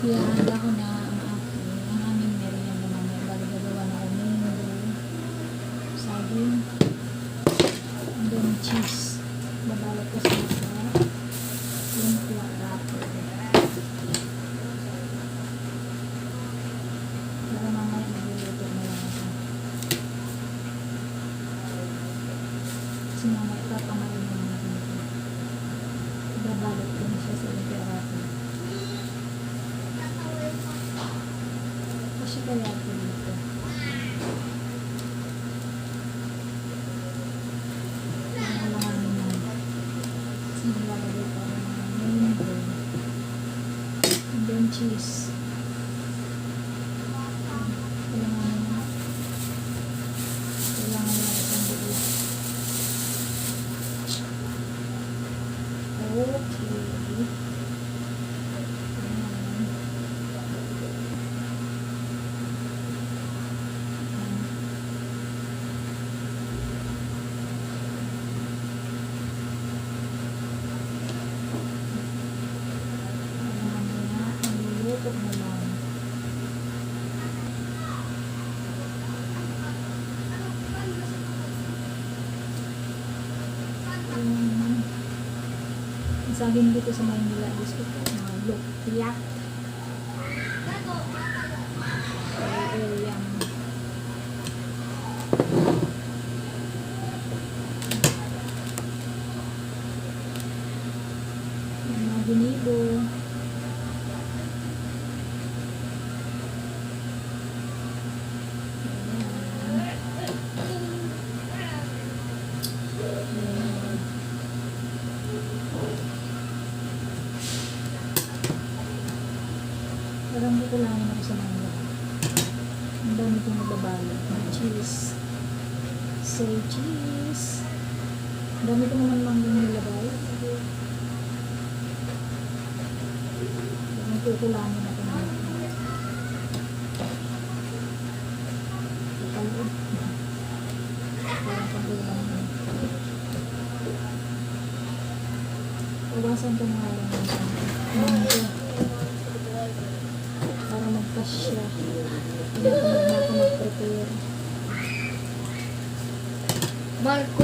Ihahanda ko na ang aming merienda mamaya bago gagawa na ako mango, saging, and then cheese. Babalot ko sa lumpia wrapper. Para mamaya magluluto na lang ako. Kasi mamaya papamarin na natin ito. Babalot ko na siya sa lumpia wrapper. Kasi kaya ito dito. Alanganin na. Kasi nilalagay ko ang mango. And then cheese. Alanganin na. Kailangan na itong buo. Okay. Naluluto na lang. Ang saging dito sa Maynila, gusto ko mga lukyak. Yung mga ginibo. Parang kukulangin ako sa mangga. Ang dami kong nababalot. May cheese. Say cheese. Ang dami ko naman manggang nilagay. Parang kukulangin ako na. Kapalod. Parang pagkulangin. Pawasan ko nga lang ng mangga. Para magpasya. Hindi ako mag-prepare. Marco